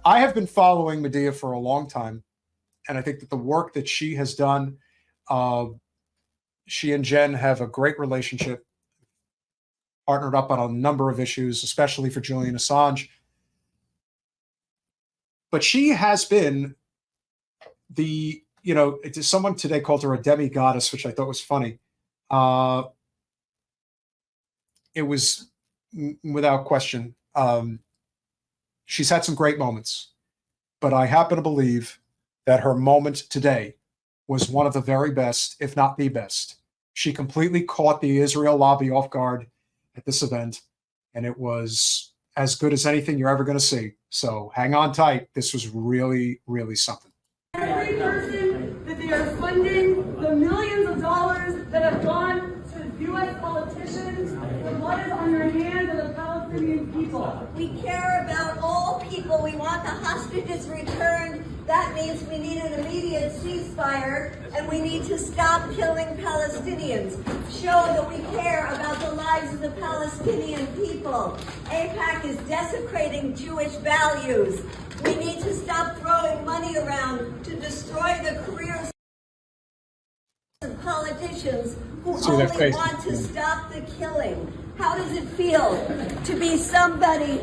I have been following Medea for a long time, and I think that the work that she has done, she and Jen have a great relationship, partnered up on a number of issues, especially for Julian Assange. But she has been someone today called her a demi-goddess, which I thought was funny. It was without question. She's had some great moments, but I happen to believe that her moment today was one of the very best, if not the best. She completely caught the Israel lobby off guard at this event, and it was as good as anything you're ever going to see. So hang on tight. This was really, really something. Every person that they are funding, the millions of dollars that have gone to U.S. politicians, the blood is on your hands of the Palestinian people. We care about all people. We want the hostages returned. That means we need an immediate ceasefire, and we need to stop killing Palestinians. Show that we care about the lives of the Palestinian people. AIPAC is desecrating Jewish values. We need to stop throwing money around to destroy the careers of politicians who only want to stop the killing. How does it feel to be somebody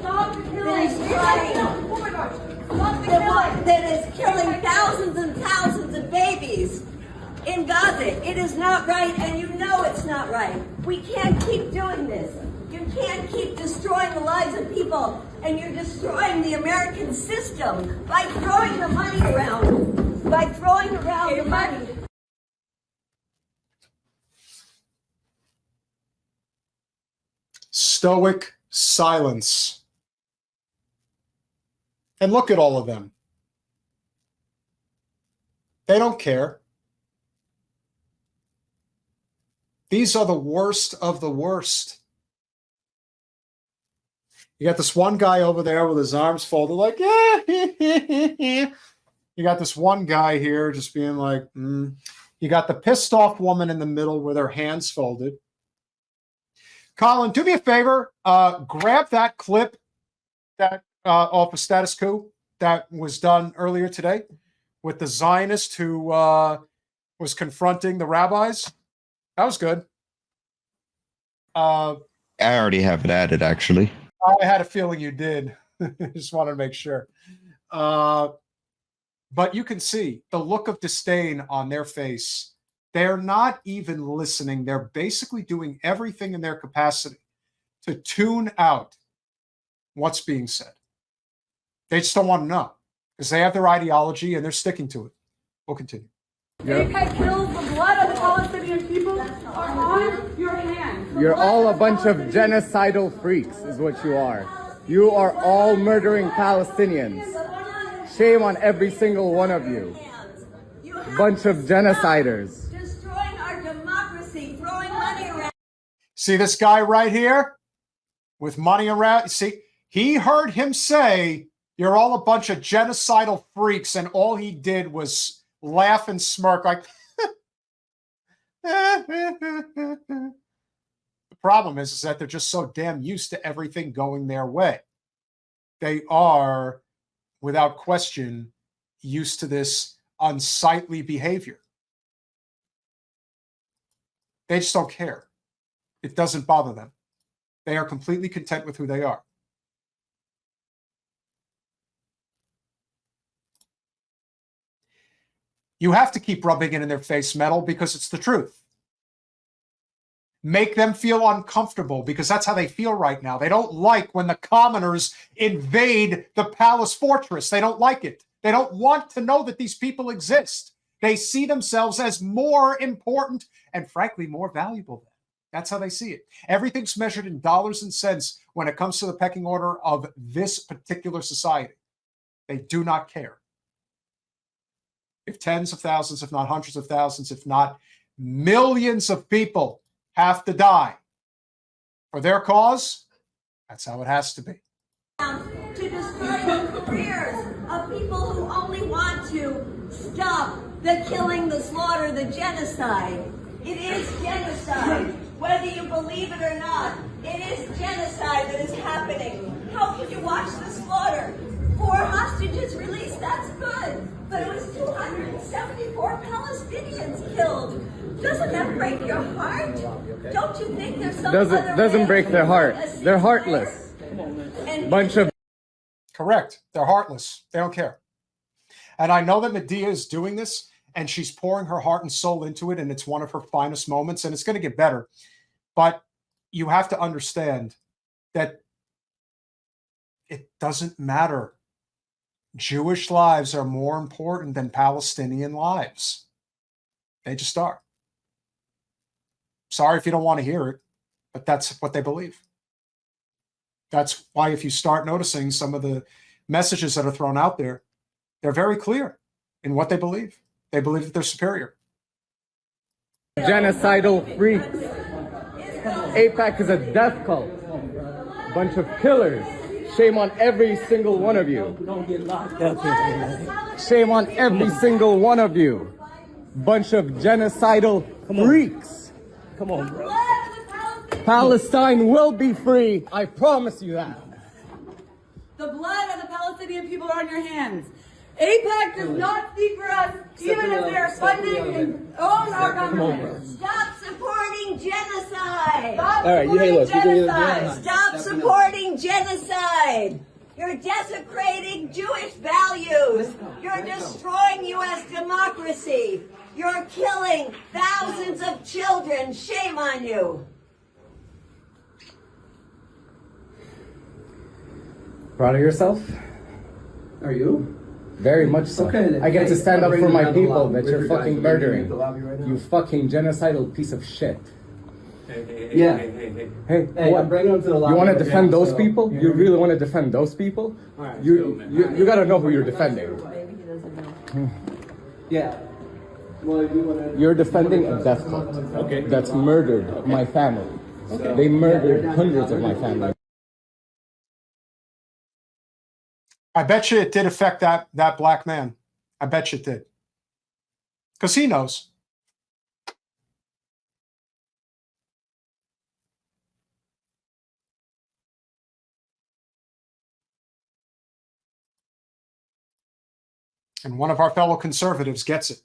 that is killing thousands and thousands of babies in Gaza? It is not right, and you know it's not right. We can't keep doing this. You can't keep destroying the lives of people, and you're destroying the American system by throwing the money around, the money. Stoic silence. And look at all of them. They don't care. These are the worst of the worst. You got this one guy over there with his arms folded like, yeah. You got this one guy here just being like, You got the pissed off woman in the middle with her hands folded. Colin, do me a favor. Grab that clip that off of Status Quo that was done earlier today with the Zionist who was confronting the rabbis. That was good. I already have it added, actually. I had a feeling you did. Just wanted to make sure. But you can see the look of disdain on their face. They're not even listening. They're basically doing everything in their capacity to tune out what's being said. They just don't want to know because they have their ideology and they're sticking to it. We'll continue. AIPAC kills the blood of the Palestinian people are on your hands. You're all a bunch of genocidal freaks is what you are. You are all murdering Palestinians. Shame on every single one of you. Bunch of genociders. Destroying our democracy, throwing money around. See this guy right here with money around? See, he heard him say, you're all a bunch of genocidal freaks, and all he did was laugh and smirk like, The problem is that they're just so damn used to everything going their way. They are, without question, used to this unsightly behavior. They just don't care. It doesn't bother them. They are completely content with who they are. You have to keep rubbing it in their face, Metal, because it's the truth. Make them feel uncomfortable because that's how they feel right now. They don't like when the commoners invade the palace fortress. They don't like it. They don't want to know that these people exist. They see themselves as more important and, frankly, more valuable than. That's how they see it. Everything's measured in dollars and cents when it comes to the pecking order of this particular society. They do not care. If tens of thousands, if not hundreds of thousands, if not millions of people have to die for their cause, that's how it has to be. To destroy the careers of people who only want to stop the killing, the slaughter, the genocide. It is genocide, whether you believe it or not. It is genocide that is happening. How can you watch the slaughter? 4 hostages released, that's good. But it was 274 Palestinians killed. Doesn't that break your heart? Don't you think there's some Doesn't break their heart. They're heartless. And Bunch of Correct. They're heartless. They don't care. And I know that Medea is doing this, and she's pouring her heart and soul into it, and it's one of her finest moments, and it's going to get better. But you have to understand that it doesn't matter. Jewish lives are more important than Palestinian lives. They just are. Sorry if you don't want to hear it, but that's what they believe. That's why if you start noticing some of the messages that are thrown out there, they're very clear in what they believe. They believe that they're superior. genocidal freaks. AIPAC is a death cult. Bunch of killers. Shame on every single one of you. Don't get locked up. Shame on every single one of you. Bunch of genocidal freaks. Come on, bro. Palestine will be free. I promise you that. The blood of the Palestinian people are on your hands. AIPAC does not speak for us, even if they are funding and own our government. Stop supporting genocide. Stop All right, you hey, look, you can either genocide. Stop supporting genocide. You're desecrating Jewish values. You're destroying U.S. democracy. You're killing thousands of children. Shame on you. Proud of yourself? Are you? Very much so. Okay, then. I get to stand up I'll for bring my you down the people lobby. that Where's you're your guys? fucking Bring you murdering. in the lobby right now? You fucking genocidal piece of shit. Yeah. Hey, Hey, what? I'm bringing them to the lobby. You want to right defend now, those so- people? You really want to defend those people? Alright, You gotta know who you're defending. Yeah. Well, you want to... You're defending a death cult that's murdered my family. They murdered hundreds of my family. I bet you it did affect that black man. I bet you it did. Because he knows. And one of our fellow conservatives gets it.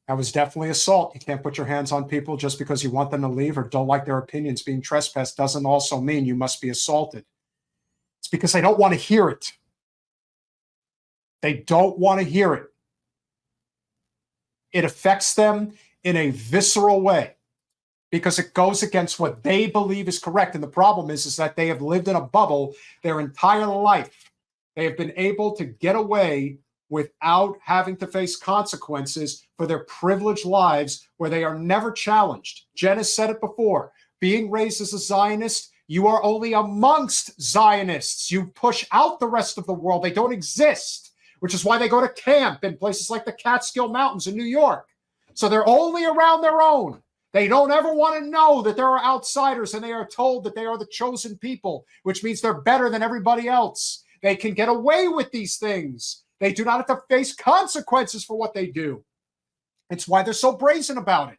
That was definitely assault. You can't put your hands on people just because you want them to leave or don't like their opinions being trespassed doesn't also mean you must be assaulted. It's because they don't want to hear it. They don't want to hear it. It affects them in a visceral way because it goes against what they believe is correct. And the problem is that they have lived in a bubble their entire life. They have been able to get away without having to face consequences for their privileged lives where they are never challenged. Jen has said it before. Being raised as a Zionist, you are only amongst Zionists. You push out the rest of the world. They don't exist, which is why they go to camp in places like the Catskill Mountains in New York. So they're only around their own. They don't ever want to know that there are outsiders, and they are told that they are the chosen people, which means they're better than everybody else. They can get away with these things. They do not have to face consequences for what they do. It's why they're so brazen about it.